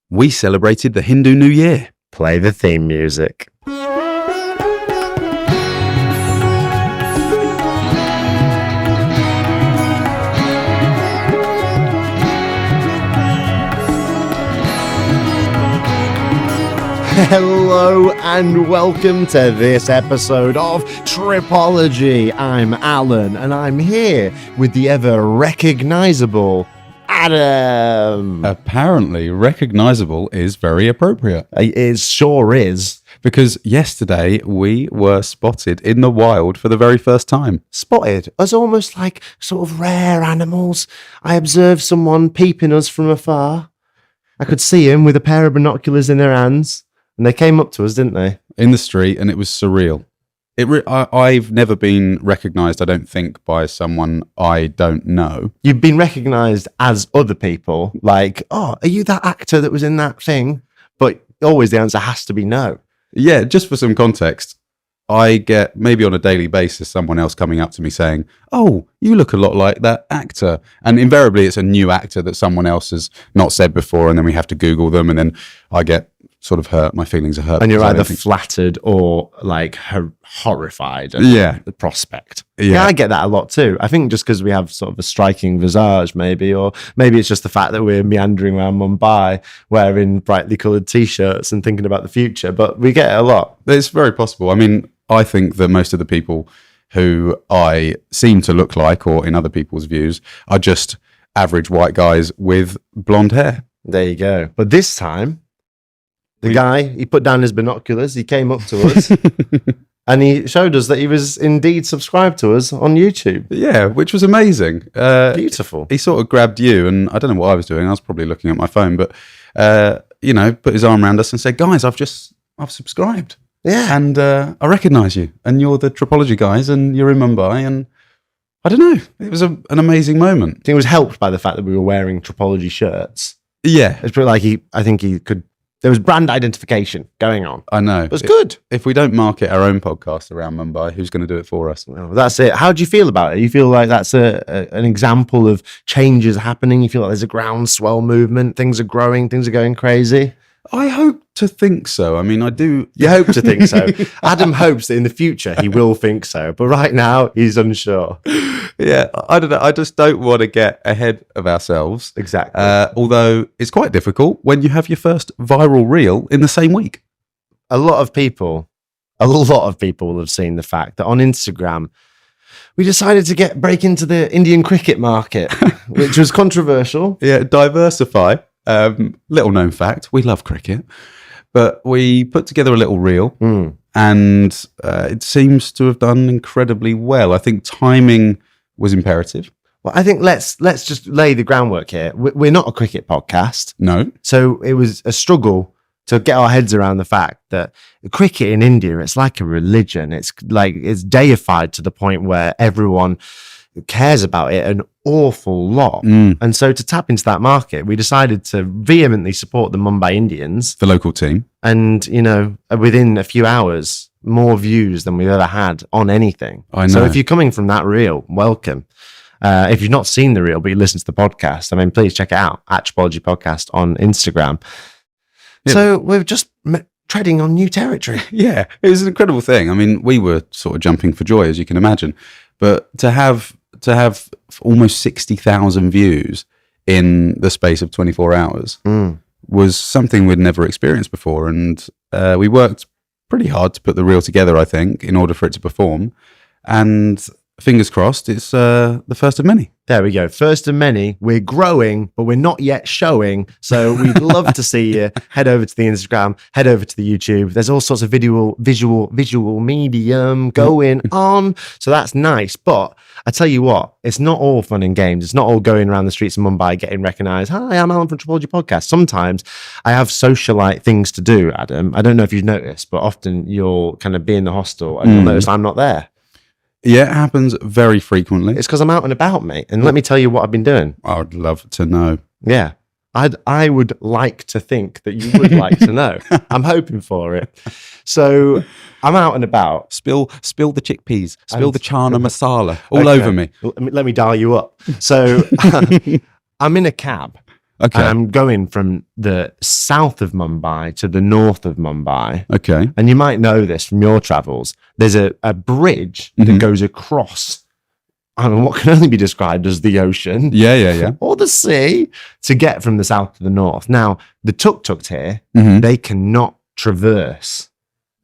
we celebrated the Hindu New Year. Play the theme music. Hello and welcome to this episode of Tripology. I'm Alan and I'm here with the ever recognisable Adam. Apparently, recognisable is very appropriate. It sure is. Because yesterday we were spotted in the wild for the very first time. Spotted as almost like sort of rare animals. I observed someone peeping us from afar. I could see him with a pair of binoculars in their hands. And they came up to us, didn't they? In the street, and it was surreal. I've never been recognised, I don't think, by someone I don't know. You've been recognised as other people, like, oh, are you that actor that was in that thing? But always the answer has to be no. Yeah, just for some context, I get maybe on a daily basis someone else coming up to me saying, oh, you look a lot like that actor. And invariably it's a new actor that someone else has not said before, and then we have to Google them, and then I get sort of hurt. My feelings are hurt. And you're either flattered or like horrified at the prospect. Yeah, I get that a lot too. I think just because we have sort of a striking visage maybe, or maybe it's just the fact that we're meandering around Mumbai wearing brightly coloured t-shirts and thinking about the future, but we get it a lot. It's very possible. I mean, I think that most of the people who I seem to look like, or in other people's views, are just average white guys with blonde hair. There you go. But this time, the guy, he put down his binoculars, he came up to us, and he showed us that he was indeed subscribed to us on YouTube. Yeah, which was amazing. Beautiful. He sort of grabbed you, and I don't know what I was doing. I was probably looking at my phone, but, put his arm around us and said, guys, I've subscribed. Yeah. And I recognise you, and you're the Tripology guys, and you're in Mumbai, and I don't know. It was an amazing moment. I think it was helped by the fact that we were wearing Tripology shirts. Yeah. It's pretty like there was brand identification going on. I know. It was good. If we don't market our own podcast around Mumbai, who's going to do it for us? Well, that's it. How do you feel about it? You feel like that's an example of changes happening? You feel like there's a groundswell movement? Things are growing? Things are going crazy? I hope to think so. I mean, I do. You hope to think so. Adam hopes that in the future he will think so, but right now he's unsure. Yeah, I don't know. I just don't want to get ahead of ourselves. Exactly. Although it's quite difficult when you have your first viral reel in the same week. A lot of people will have seen the fact that on Instagram, we decided to break into the Indian cricket market, which was controversial. Yeah, diversify. Little known fact, we love cricket, but we put together a little reel and it seems to have done incredibly well. I think timing was imperative. Well, I think let's just lay the groundwork here. We're not a cricket podcast. No. So it was a struggle to get our heads around the fact that cricket in India, it's like a religion. It's deified to the point where everyone cares about it an awful lot. And so to tap into that market, we decided to vehemently support the Mumbai Indians, the local team. And, within a few hours, more views than we've ever had on anything. I know. So if you're coming from that reel, welcome. If you've not seen the reel, but you listen to the podcast, I mean, please check it out at tripologypodcast on Instagram. Yep. So we're just treading on new territory. Yeah, it was an incredible thing. I mean, we were sort of jumping for joy, as you can imagine. But to have almost 60,000 views in the space of 24 hours was something we'd never experienced before. And we worked pretty hard to put the reel together, I think, in order for it to perform. And fingers crossed, it's the first of many. There we go. First of many. We're growing, but we're not yet showing. So we'd love to see you. Head over to the Instagram, head over to the YouTube. There's all sorts of visual medium going on. So that's nice. But I tell you what, it's not all fun and games. It's not all going around the streets of Mumbai getting recognized. Hi, I'm Alan from Tripology Podcast. Sometimes I have socialite things to do, Adam. I don't know if you've noticed, but often you'll kind of be in the hostel and you'll notice I'm not there. Yeah, it happens very frequently. It's because I'm out and about, mate. And let me tell you what I've been doing. I would love to know. Yeah. I would like to think that you would like to know. I'm hoping for it. So I'm out and about. Spill the chickpeas. Spill the chana masala all over me. Let me dial you up. So I'm in a cab Okay. And I'm going from the south of Mumbai to the north of Mumbai. Okay. And you might know this from your travels. There's a bridge that goes across, I don't know, what can only be described as the ocean. Yeah. Or the sea to get from the south to the north. Now, the tuk-tuks here, Mm-hmm. they cannot traverse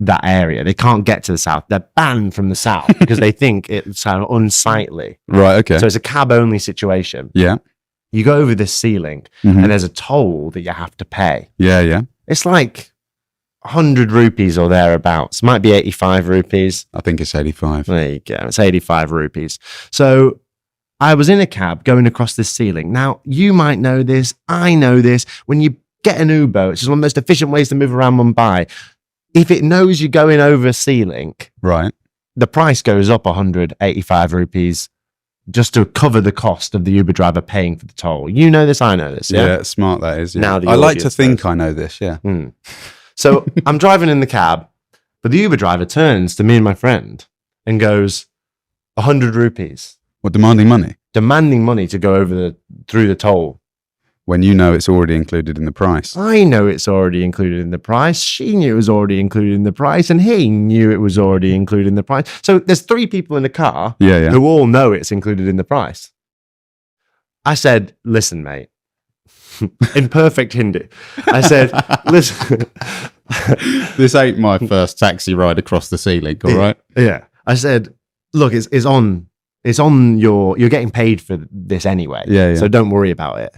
that area. They can't get to the south. They're banned from the south because they think it's unsightly. Right. Okay. So it's a cab-only situation. Yeah. You go over this ceiling and there's a toll that you have to pay. Yeah. It's like 100 rupees or thereabouts. Might be 85 rupees. I think it's 85. There you go. It's 85 rupees. So I was in a cab going across this ceiling. Now, you might know this. I know this. When you get an Uber, which is one of the most efficient ways to move around Mumbai, if it knows you're going over a ceiling, Right. the price goes up 185 rupees just to cover the cost of the Uber driver paying for the toll. You know this, I know this. Yeah, smart that is. Yeah. Now the I like to audience think knows. I know this. Yeah. So I'm driving in the cab, but the Uber driver turns to me and my friend and goes, 100 rupees, What, demanding money demanding money to go over through the toll. when you know it's already included in the price? I know it's already included in the price. She knew it was already included in the price, and he knew it was already included in the price. So there's 3 people in the car Yeah. who all know it's included in the price. I said, listen, mate, in perfect Hindi. I said, listen. This ain't my first taxi ride across the ceiling. All right. Yeah. I said, look, it's on you're getting paid for this anyway. Yeah. So don't worry about it.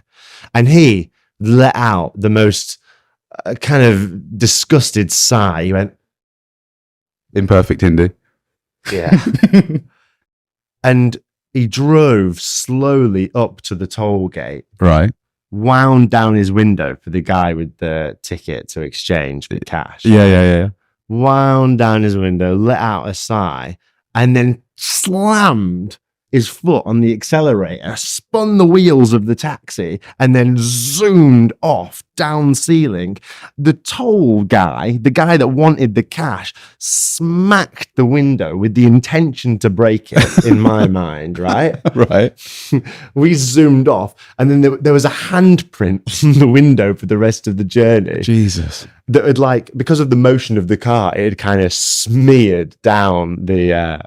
And he let out the most kind of disgusted sigh. He went, Imperfect Hindi. yeah. And he drove slowly up to the toll gate, Right. wound down his window for the guy with the ticket to exchange with cash. Yeah. Wound down his window, let out a sigh, and then slammed his foot on the accelerator, spun the wheels of the taxi, and then zoomed off down ceiling. The toll guy, the guy that wanted the cash, smacked the window with the intention to break it, in my mind, right? Right. We zoomed off, and then there was a handprint on the window for the rest of the journey. Jesus. That had, like, because of the motion of the car, it had kind of smeared down the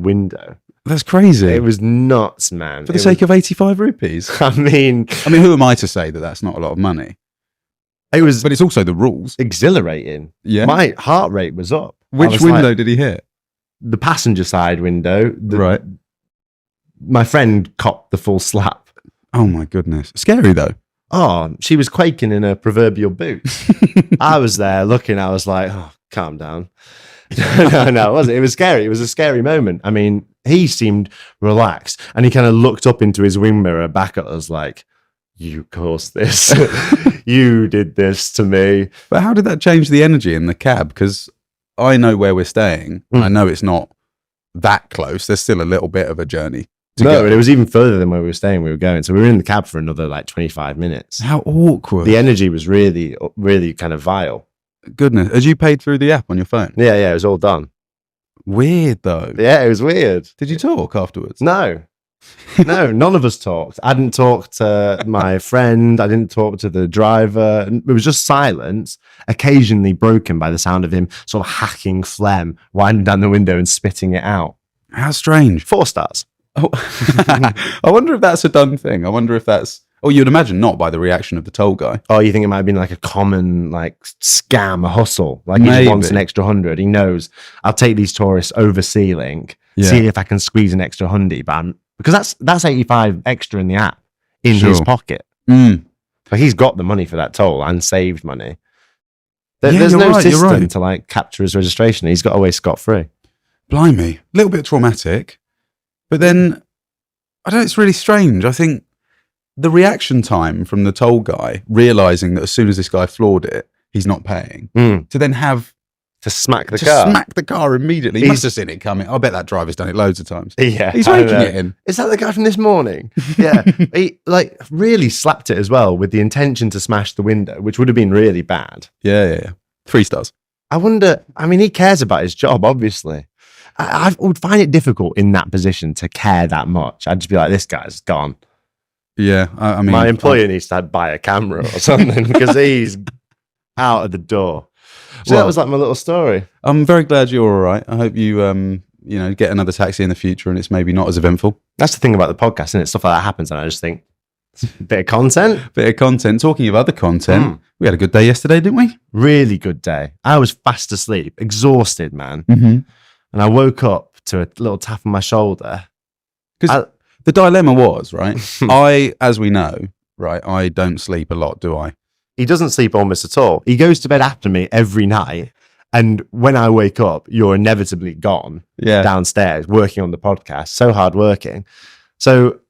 window. That's crazy. It was nuts, man. For the sake of 85 rupees. I mean, who am I to say that that's not a lot of money? it was But it's also the rules. exhilarating. Yeah. My heart rate was up. I Which was window like, did he hit? the passenger side window. Right. My friend copped the full slap. Oh my goodness. Scary though. Oh, she was quaking in her proverbial boots. I was there looking. I was like, oh, calm down. No, it wasn't. It was scary. It was a scary moment. I mean, he seemed relaxed, and he kind of looked up into his wing mirror back at us like, you caused this. You did this to me. But how did that change the energy in the cab? Because I know where we're staying. I know it's not that close. There's still a little bit of a journey to No, go. but it was even further than where we were staying. We were going. So we were in the cab for another like 25 minutes. How awkward. The energy was really, really kind of vile. Goodness. Had you paid through the app on your phone? Yeah, it was all done. Weird though. Yeah, it was weird. Did you talk afterwards? No, none of us talked. I didn't talk to my friend. I didn't talk to the driver. It was just silence, occasionally broken by the sound of him sort of hacking phlegm, winding down the window and spitting it out. How strange. 4 stars. Oh. I wonder if that's a done thing. I wonder if that's... Oh, you'd imagine not by the reaction of the toll guy. Oh, you think it might have been like a common like scam, a hustle? Like he just Maybe. wants an extra 100. He knows I'll take these tourists over ceiling, Yeah. see if I can squeeze an extra 100. But because that's 85 extra in the app in Sure. his pocket. Mm. But he's got the money for that toll and saved money. Yeah, There's you're no right, you're system right. to like capture his registration. He's got away scot-free. Blimey. A little bit traumatic. But then, I don't know, it's really strange. I think the reaction time from the toll guy, realizing that as soon as this guy floored it, he's not paying, to then have To smack the to car. smack the car immediately. He must have seen it coming. I bet that driver's done it loads of times. Yeah. He's I raking know. it in. Is that the guy from this morning? Yeah. He like really slapped it as well with the intention to smash the window, which would have been really bad. Yeah. 3 stars. I wonder, I mean, he cares about his job, obviously. I would find it difficult in that position to care that much. I'd just be like, this guy's gone. Yeah, I mean, My employer needs to buy a camera or something because he's out of the door. So that was like my little story. I'm very glad you're all right. I hope you, get another taxi in the future and it's maybe not as eventful. That's the thing about the podcast, isn't it? Stuff like that happens, and I just think, a bit of content. Talking of other content, we had a good day yesterday, didn't we? Really good day. I was fast asleep, exhausted, man. Mm-hmm. And I woke up to a little tap on my shoulder. Because the dilemma was, right, as we know, right, I don't sleep a lot, do I? He doesn't sleep almost at all. He goes to bed after me every night. And when I wake up, you're inevitably gone downstairs working on the podcast. So hard working. So,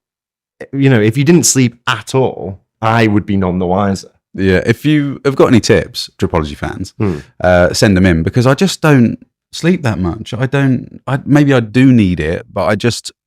if you didn't sleep at all, I would be none the wiser. Yeah. If you have got any tips, Tripology fans, send them in, because I just don't sleep that much. Maybe I do need it, but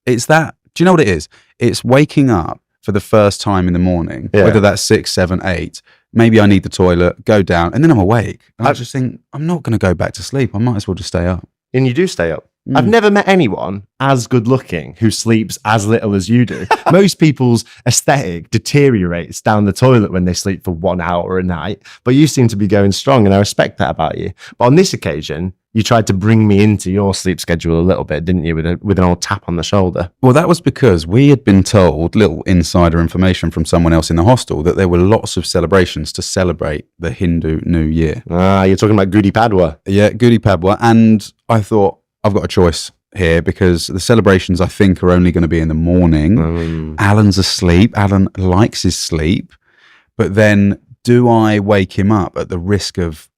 it's that. Do you know what it is? It's waking up for the first time in the morning, whether that's 6, 7, 8. Maybe I need the toilet, go down, and then I'm awake. And I just think, I'm not going to go back to sleep. I might as well just stay up. And you do stay up. I've never met anyone as good looking who sleeps as little as you do. Most people's aesthetic deteriorates down the toilet when they sleep for 1 hour a night, but you seem to be going strong, and I respect that about you. But on this occasion, you tried to bring me into your sleep schedule a little bit, didn't you, with an old tap on the shoulder? Well, that was because we had been told, little insider information from someone else in the hostel, that there were lots of celebrations to celebrate the Hindu New Year. Ah, you're talking about Gudi Padwa. Yeah, Gudi Padwa. And I thought, I've got a choice here, because the celebrations, I think, are only going to be in the morning. Alan's asleep. Alan likes his sleep. But then, do I wake him up at the risk of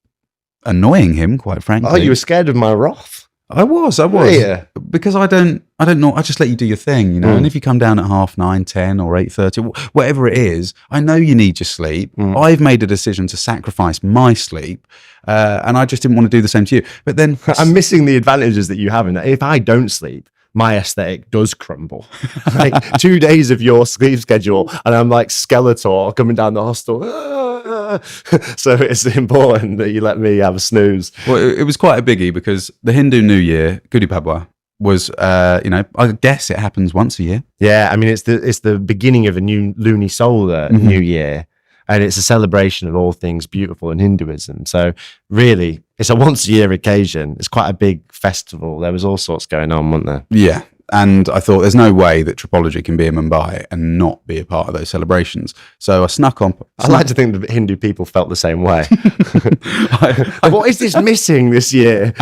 annoying him, quite frankly? Oh, you were scared of my wrath? I was. Yeah. Because I don't know. I just let you do your thing, And if you come down at 9:30, 10 or 8:30, whatever it is, I know you need your sleep. I've made a decision to sacrifice my sleep, and I just didn't want to do the same to you. But then I'm missing the advantages that you have in that. If I don't sleep, my aesthetic does crumble. Like 2 days of your sleep schedule, and I'm like Skeletor coming down the hostel. So it's important that you let me have a snooze. Well, it was quite a biggie, because the Hindu New Year, Gudi Padwa, was, I guess it happens once a year. Yeah, I mean, it's the beginning of a new lunisolar New Year, and it's a celebration of all things beautiful in Hinduism. So really, it's a once a year occasion. It's quite a big festival. There was all sorts going on, wasn't there? Yeah. And I thought, there's no way that Tripology can be in Mumbai and not be a part of those celebrations. So I snuck on. I like to think that Hindu people felt the same way. What is this missing this year?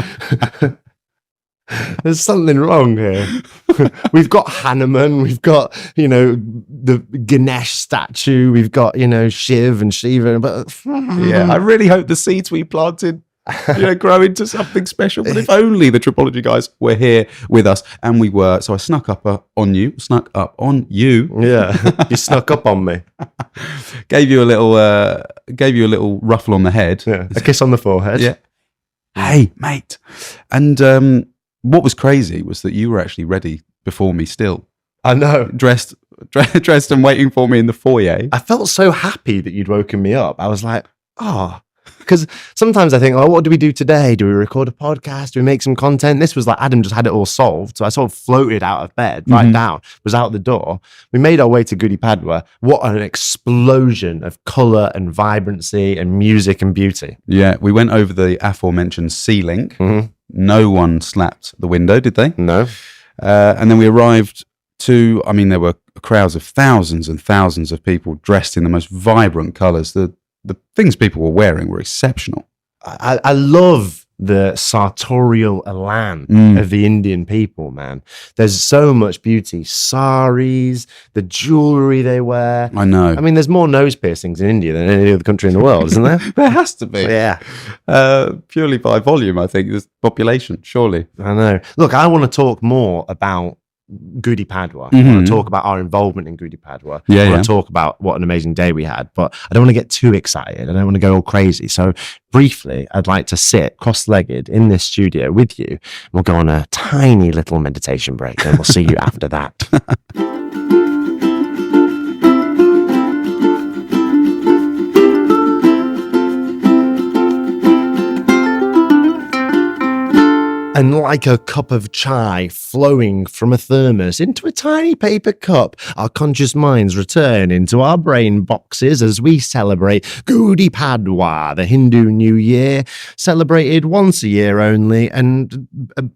There's something wrong here. We've got Hanuman, we've got, the Ganesh statue, we've got, Shiv and Shiva. But I really hope the seeds we planted grow into something special. But if only the Tripology guys were here with us, and we were. So I snuck up on you. Yeah, you snuck up on me. Gave you a little ruffle on the head. Yeah, a kiss on the forehead. Yeah. Hey, mate. And what was crazy was that you were actually ready before me still. I know. Dressed and waiting for me in the foyer. I felt so happy that you'd woken me up. I was like, because sometimes I think, what do we do today? Do we record a podcast? Do we make some content? This was like Adam just had it all solved. So I sort of floated out of bed, right down, was out the door. We made our way to Gudi Padwa. What an explosion of colour and vibrancy and music and beauty. Yeah, we went over the aforementioned sea link. No one slapped the window, did they? No. And then we arrived there were crowds of thousands and thousands of people dressed in the most vibrant colours. The things people were wearing were exceptional. I love the sartorial elan of the Indian people, man. There's so much beauty. Saris, the jewellery they wear. I know. I mean, there's more nose piercings in India than any other country in the world, isn't there? There has to be. Yeah. Purely by volume, I think, there's population, surely. I know. Look, I want to talk more about Gudi Padwa. I want to talk about our involvement in Gudi Padwa. I want to talk about what an amazing day we had, but I don't want to get too excited. I don't want to go all crazy. So briefly, I'd like to sit cross-legged in this studio with you. We'll go on a tiny little meditation break, and we'll see you after that. And like a cup of chai flowing from a thermos into a tiny paper cup, our conscious minds return into our brain boxes as we celebrate Gudi Padwa, the Hindu New Year, celebrated once a year only and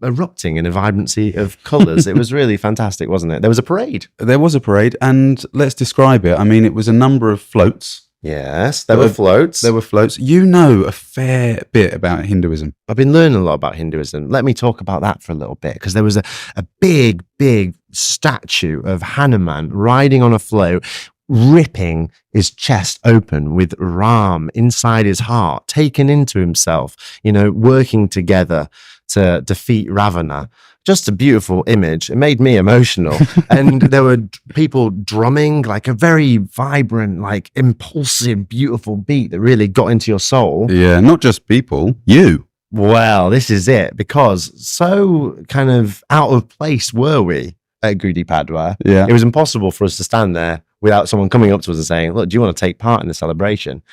erupting in a vibrancy of colours. It was really fantastic, wasn't it? There was a parade. There was a parade, and let's describe it. I mean, it was a number of floats. Yes, there were floats. There were floats. You know a fair bit about Hinduism. I've been learning a lot about Hinduism. Let me talk about that for a little bit, because there was a big statue of Hanuman riding on a float, ripping his chest open with Ram inside his heart, taken into himself, working together to defeat Ravana. Just a beautiful image. It made me emotional. And there were people drumming, like a very vibrant, like impulsive, beautiful beat that really got into your soul. Yeah, not just people, you. Well, this is it, because so kind of out of place were we at Gudi Padwa. Yeah. It was impossible for us to stand there without someone coming up to us and saying, look, do you want to take part in the celebration?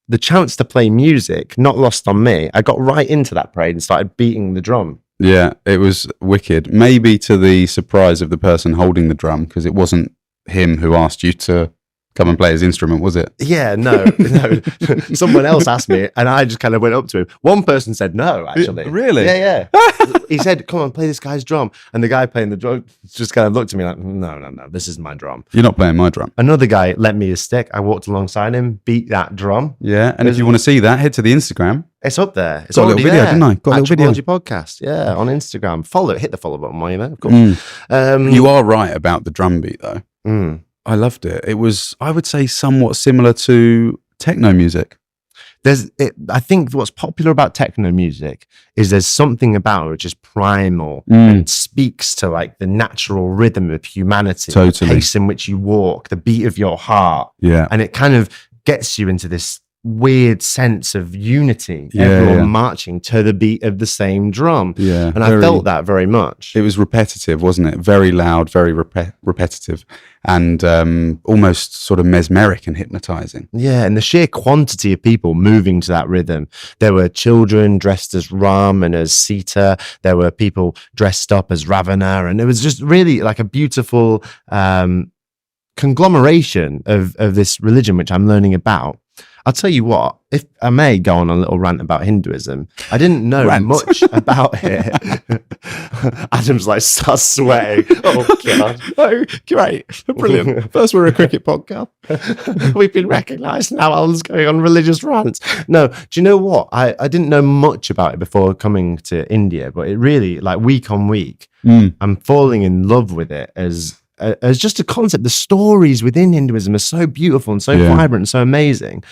The chance to play music, not lost on me. I got right into that parade and started beating the drum. Yeah, it was wicked. Maybe to the surprise of the person holding the drum, because it wasn't him who asked you to come and play his instrument, was it? Yeah, no. Someone else asked me, and I just kind of went up to him. One person said no, actually. Really? Yeah. He said, come on, play this guy's drum. And the guy playing the drum just kind of looked at me like, no, this is my drum. You're not playing my drum. Another guy lent me his stick. I walked alongside him, beat that drum. Yeah, and if you want to see that, head to the Instagram. It's up there. It's got a little video, there. didn't I? Got a little video. Tripology Podcast, yeah, on Instagram. Hit the follow button while you're there, of course. You are right about the drum beat, though. I loved it. It was, I would say, somewhat similar to techno music. I think what's popular about techno music is there's something about it which is primal and speaks to like the natural rhythm of humanity, Totally. The pace in which you walk, the beat of your heart, and it kind of gets you into this weird sense of unity. Everyone marching to the beat of the same drum. Yeah, and I felt that very much. It was repetitive, wasn't it? Very loud, very repetitive, and almost sort of mesmeric and hypnotizing. Yeah, and the sheer quantity of people moving to that rhythm. There were children dressed as Ram and as Sita. There were people dressed up as Ravana, and it was just really like a beautiful conglomeration of this religion which I'm learning about. I'll tell you what, if I may go on a little rant about Hinduism, I didn't know much about it. Adam's like, starts sweating. Oh, God. Oh, great. Brilliant. First, we're a cricket podcast. We've been recognised now. Alan's going on religious rants. No, do you know what? I didn't know much about it before coming to India, but it really, like week on week, I'm falling in love with it as just a concept. The stories within Hinduism are so beautiful and so vibrant and so amazing.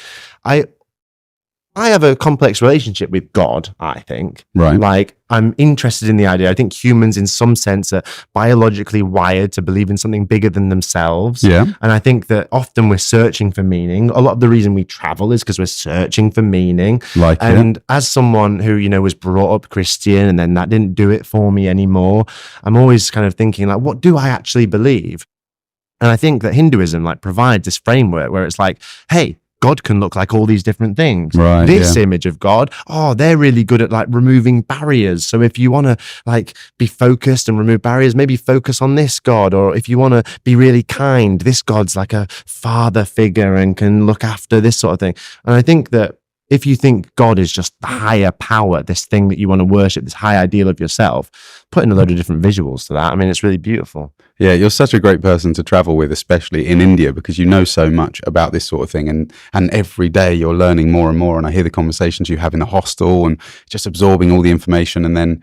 I have a complex relationship with God, I think. Right. Like, I'm interested in the idea. I think humans, in some sense, are biologically wired to believe in something bigger than themselves. Yeah. And I think that often we're searching for meaning. A lot of the reason we travel is because we're searching for meaning. And as someone who, was brought up Christian and then that didn't do it for me anymore, I'm always kind of thinking, like, what do I actually believe? And I think that Hinduism, like, provides this framework where it's like, hey, God can look like all these different things. Right, this image of God, they're really good at like removing barriers. So if you want to like be focused and remove barriers, maybe focus on this God. Or if you want to be really kind, this God's like a father figure and can look after this sort of thing. And I think that if you think God is just the higher power, this thing that you want to worship, this high ideal of yourself, put in a load of different visuals to that. I mean, it's really beautiful. Yeah, you're such a great person to travel with, especially in India, because you know so much about this sort of thing. And every day you're learning more and more. And I hear the conversations you have in the hostel and just absorbing all the information and then,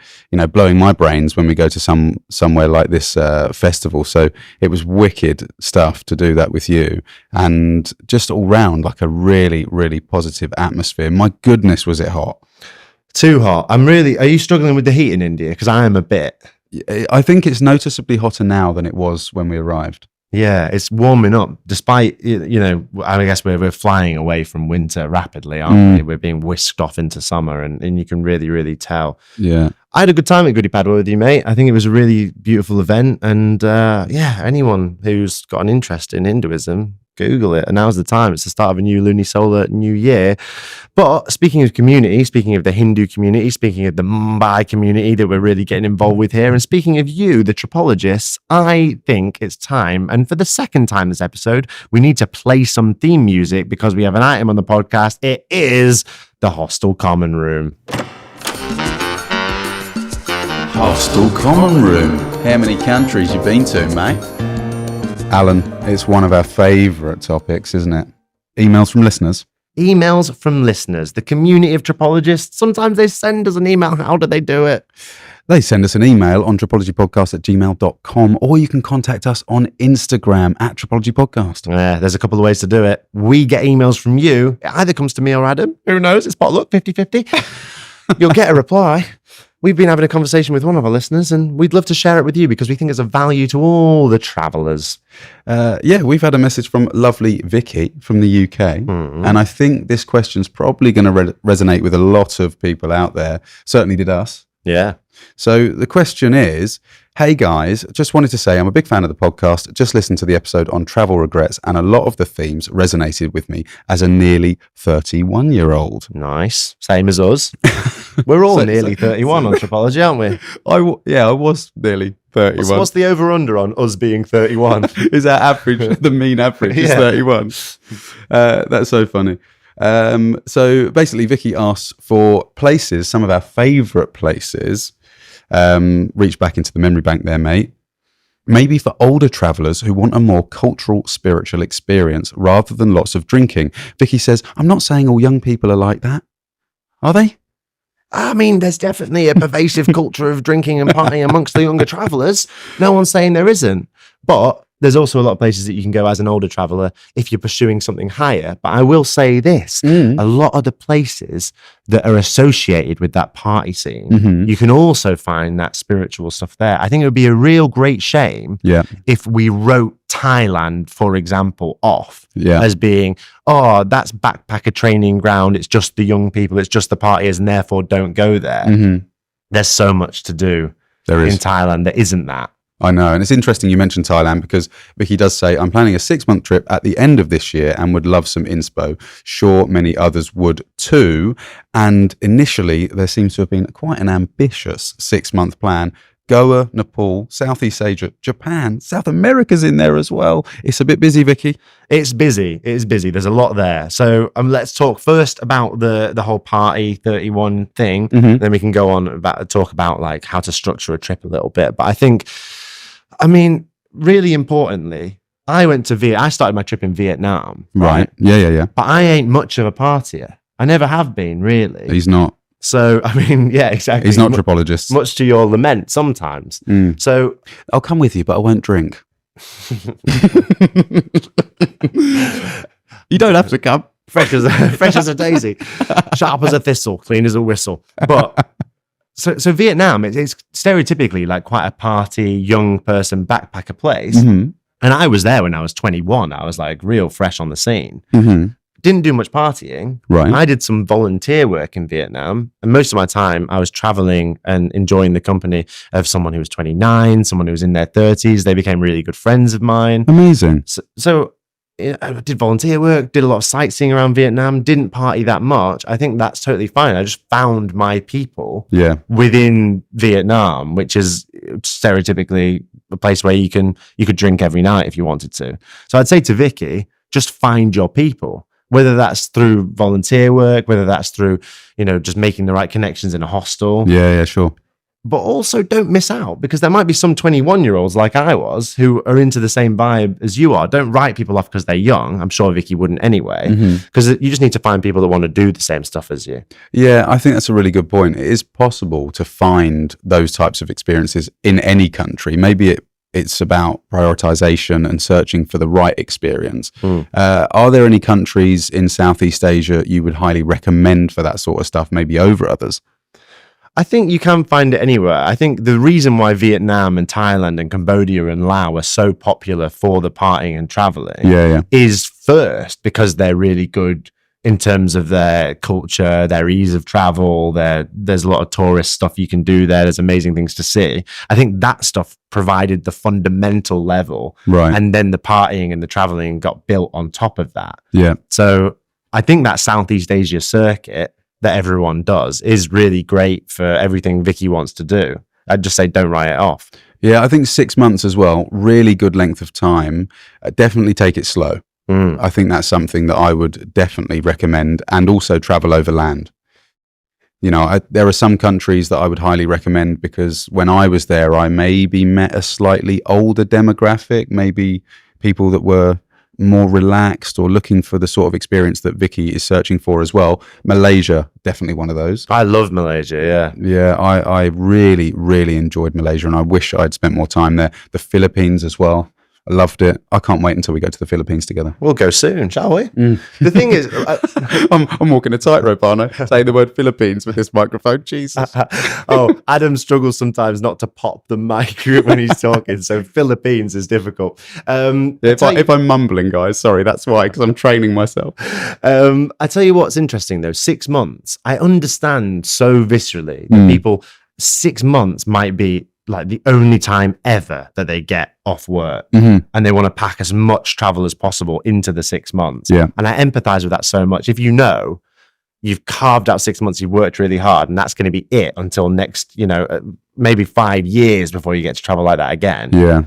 blowing my brains when we go to somewhere like this festival. So it was wicked stuff to do that with you. And just all round, like a really, really positive atmosphere. My goodness, was it hot? Too hot. Are you struggling with the heat in India? Because I am a bit. I think it's noticeably hotter now than it was when we arrived. Yeah, it's warming up despite, I guess we're flying away from winter rapidly, aren't we? We're being whisked off into summer and you can really, really tell. Yeah. I had a good time at Gudi Padwa with you, mate. I think it was a really beautiful event. And anyone who's got an interest in Hinduism, Google it. And now's the time. It's the start of a new lunisolar new year. But speaking of community, speaking of the Hindu community, speaking of the Mumbai community that we're really getting involved with here, and speaking of you, the tripologists, I think it's time. And for the second time this episode, we need to play some theme music because we have an item on the podcast. It is the Hostel Common Room. Hostel Common Room. How many countries you been to, mate? Alan, it's one of our favourite topics, isn't it? Emails from listeners. Emails from listeners, the community of tripologists. Sometimes they send us an email. How do they do it? They send us an email on tripologypodcast@gmail.com, or you can contact us on Instagram @tripologypodcast. Yeah, there's a couple of ways to do it. We get emails from you. It either comes to me or Adam. Who knows? It's potluck, 50-50. You'll get a reply. We've been having a conversation with one of our listeners, and we'd love to share it with you because we think it's of value to all the travellers. We've had a message from lovely Vicky from the UK, and I think this question's probably going to resonate with a lot of people out there. Certainly did us. Yeah. So the question is, hey guys, just wanted to say I'm a big fan of the podcast. Just listened to the episode on travel regrets, and a lot of the themes resonated with me as a nearly 31-year-old. Nice. Same as us. We're all nearly 31 on Tripology, aren't we? I was nearly 31. What's the over-under on us being 31? Is that average? The mean average is 31. That's so funny. So basically, Vicky asks for places, some of our favourite places. Reach back into the memory bank there, mate. Maybe for older travellers who want a more cultural, spiritual experience rather than lots of drinking. Vicky says, I'm not saying all young people are like that. Are they? I mean, there's definitely a pervasive culture of drinking and partying amongst the younger travellers. No one's saying there isn't. But there's also a lot of places that you can go as an older traveller if you're pursuing something higher. But I will say this, a lot of the places that are associated with that party scene, you can also find that spiritual stuff there. I think it would be a real great shame if we wrote Thailand, for example, off as being, oh, that's backpacker training ground. It's just the young people. It's just the partiers, and therefore don't go there. There's so much to do in Thailand that isn't that. I know. And it's interesting you mentioned Thailand because Vicky does say, I'm planning a 6-month trip at the end of this year and would love some inspo. Sure, many others would too. And initially, there seems to have been quite an ambitious 6-month plan. Goa, Nepal, Southeast Asia, Japan, South America's in there as well. It's a bit busy, Vicky. It's busy. It is busy. There's a lot there. So let's talk first about the whole party 31 thing. Then we can go on talk about like how to structure a trip a little bit. But I mean, really importantly, I started my trip in Vietnam. Right. Yeah. But I ain't much of a partier. I never have been, really. He's not. So, I mean, yeah, exactly. He's not a tripologist. Much to your lament sometimes. So, I'll come with you, but I won't drink. You don't have to come. Fresh as a daisy. Sharp as a thistle, clean as a whistle. But so Vietnam, it's stereotypically like quite a party, young person, backpacker place. And I was there when I was 21. I was like real fresh on the scene. Didn't do much partying. Right. I did some volunteer work in Vietnam. And most of my time, I was traveling and enjoying the company of someone who was 29, someone who was in their 30s. They became really good friends of mine. Amazing. So I did volunteer work, did a lot of sightseeing around Vietnam, didn't party that much. I think that's totally fine. I just found my people within Vietnam, which is stereotypically a place where you could drink every night if you wanted to. So I'd say to Vicky, just find your people. Whether that's through volunteer work, whether that's through, just making the right connections in a hostel. Yeah, sure. But also don't miss out because there might be some 21-year-olds like I was who are into the same vibe as you are. Don't write people off because they're young. I'm sure Vicky wouldn't anyway, because you just need to find people that want to do the same stuff as you. Yeah, I think that's a really good point. It is possible to find those types of experiences in any country. Maybe it's about prioritization and searching for the right experience. Are there any countries in Southeast Asia you would highly recommend for that sort of stuff, maybe over others? I think you can find it anywhere. I think the reason why Vietnam and Thailand and Cambodia and Laos are so popular for the partying and traveling is first because they're really good in terms of their culture, their ease of travel. There's a lot of tourist stuff you can do there. There's amazing things to see. I think that stuff provided the fundamental level. Right. And then the partying and the traveling got built on top of that. Yeah. So I think that Southeast Asia circuit that everyone does is really great for everything Vicky wants to do. I'd just say don't write it off. Yeah, I think 6 months as well, really good length of time. Definitely take it slow. I think that's something that I would definitely recommend, and also travel overland. You know, there are some countries that I would highly recommend because when I was there, I maybe met a slightly older demographic, maybe people that were more relaxed or looking for the sort of experience that Vicky is searching for as well. Malaysia, definitely one of those. I love Malaysia, yeah. Yeah, I really, really enjoyed Malaysia, and I wish I'd spent more time there. The Philippines as well. I loved it. I can't wait until we go to the Philippines together. We'll go soon, shall we? The thing is... I'm walking a tightrope, aren't I? Saying the word Philippines with this microphone. Jesus. Adam struggles sometimes not to pop the mic when he's talking, so Philippines is difficult. If I'm mumbling, guys, sorry, that's why, because I'm training myself. I tell you what's interesting, though. 6 months. I understand so viscerally that people... 6 months might be like the only time ever that they get off work, and they want to pack as much travel as possible into the 6 months. Yeah. And I empathize with that so much. If you know you've carved out 6 months, you've worked really hard, and that's going to be it until next, maybe 5 years before you get to travel like that again. Yeah.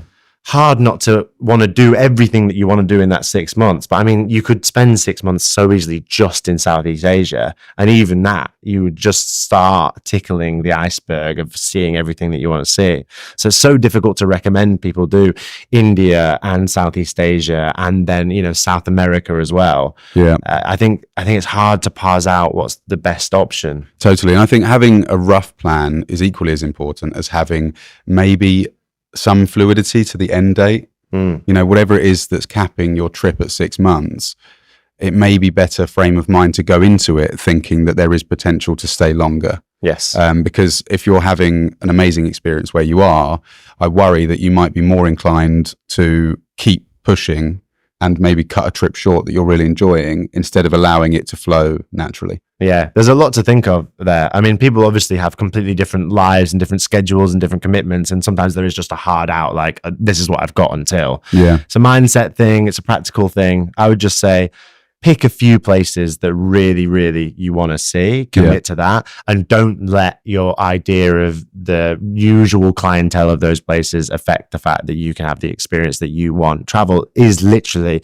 Hard not to want to do everything that you want to do in that 6 months. But I mean, you could spend 6 months so easily just in Southeast Asia. And even that, you would just start tickling the iceberg of seeing everything that you want to see. So it's so difficult to recommend people do India and Southeast Asia and then, South America as well. Yeah. I think it's hard to parse out what's the best option. Totally. And I think having a rough plan is equally as important as having maybe some fluidity to the end date. Whatever it is that's capping your trip at 6 months, it may be better frame of mind to go into it thinking that there is potential to stay longer. Yes. Because if you're having an amazing experience where you are, I worry that you might be more inclined to keep pushing and maybe cut a trip short that you're really enjoying instead of allowing it to flow naturally. Yeah, there's a lot to think of there. I mean, people obviously have completely different lives and different schedules and different commitments. And sometimes there is just a hard out, like, this is what I've got until. Yeah. It's a mindset thing. It's a practical thing. I would just say, pick a few places that really, really you want to see, commit to that, and don't let your idea of the usual clientele of those places affect the fact that you can have the experience that you want. Travel is literally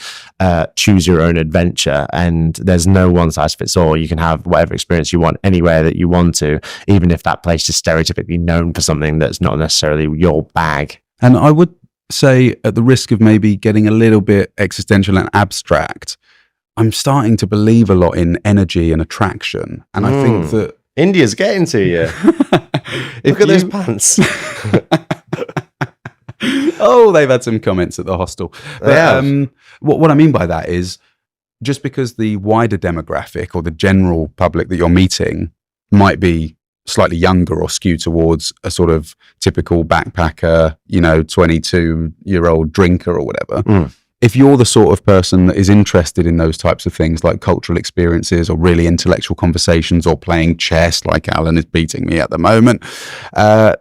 choose your own adventure, and there's no one size fits all. You can have whatever experience you want anywhere that you want to, even if that place is stereotypically known for something that's not necessarily your bag. And I would say, at the risk of maybe getting a little bit existential and abstract, I'm starting to believe a lot in energy and attraction. And I think that India's getting to you. Look at those pants. Oh, they've had some comments at the hostel. But, what I mean by that is just because the wider demographic or the general public that you're meeting might be slightly younger or skew towards a sort of typical backpacker, 22-year-old drinker or whatever. If you're the sort of person that is interested in those types of things like cultural experiences or really intellectual conversations or playing chess like Alan is beating me at the moment,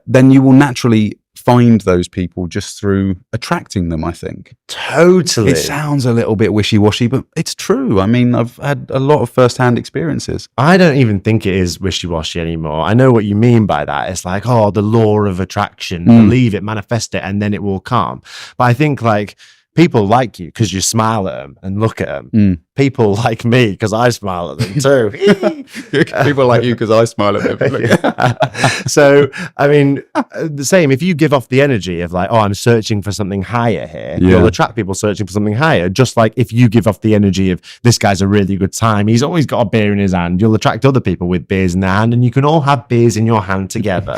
then you will naturally find those people just through attracting them, I think. Totally. It sounds a little bit wishy-washy, but it's true. I mean, I've had a lot of first-hand experiences. I don't even think it is wishy-washy anymore. I know what you mean by that. It's like, the law of attraction, believe it, manifest it, and then it will come. But I think people like you because you smile at them and look at them. People like me because I smile at them too. People like you because I smile at them. So, I mean, the same. If you give off the energy of I'm searching for something higher here, you'll attract people searching for something higher. Just like if you give off the energy of this guy's a really good time, he's always got a beer in his hand, you'll attract other people with beers in their hand, and you can all have beers in your hand together.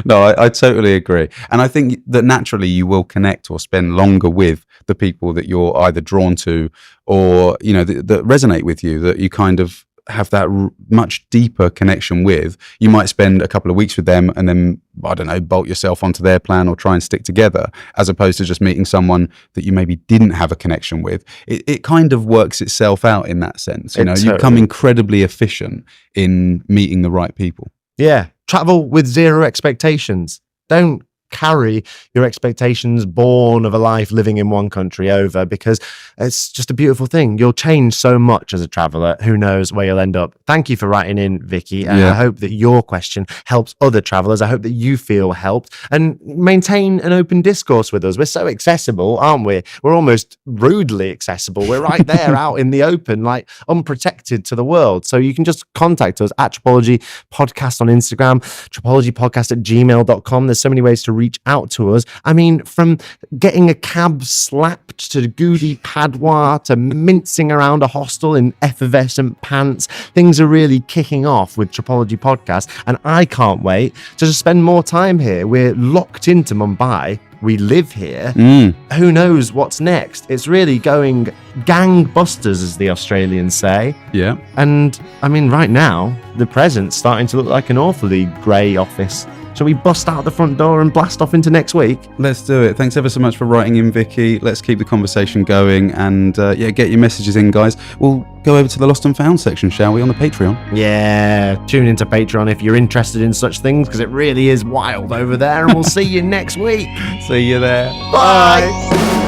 No, I totally agree. And I think that naturally you will connect or spend longer with the people that you're either drawn to or, that resonate with you, that you kind of have that much deeper connection with. You might spend a couple of weeks with them and then, I don't know, bolt yourself onto their plan or try and stick together, as opposed to just meeting someone that you maybe didn't have a connection with. It kind of works itself out in that sense. You become incredibly efficient in meeting the right people. Yeah. Travel with zero expectations. Don't carry your expectations born of a life living in one country over, because it's just a beautiful thing. You'll change so much as a traveler. Who knows where you'll end up? Thank you for writing in, Vicky. And I hope that your question helps other travelers. I hope that you feel helped and maintain an open discourse with us. We're so accessible, aren't we? We're almost rudely accessible. We're right there out in the open, like unprotected to the world. So you can just contact us at Tripology Podcast on Instagram, tripologypodcast@gmail.com. There's so many ways to reach out to us. I mean, from getting a cab slapped to Gudi Padwa to mincing around a hostel in effervescent pants, things are really kicking off with Tripology Podcast, and I can't wait to just spend more time here. We're locked into Mumbai. We live here. Who knows what's next? It's really going gangbusters, as the Australians say. Yeah. And I mean, right now, the present's starting to look like an awfully grey office. Shall we bust out the front door and blast off into next week? Let's do it. Thanks ever so much for writing in, Vicky. Let's keep the conversation going, and get your messages in, guys. We'll go over to the Lost and Found section, shall we, on the Patreon? Yeah, tune into Patreon if you're interested in such things, because it really is wild over there, and we'll see you next week. See you there. Bye.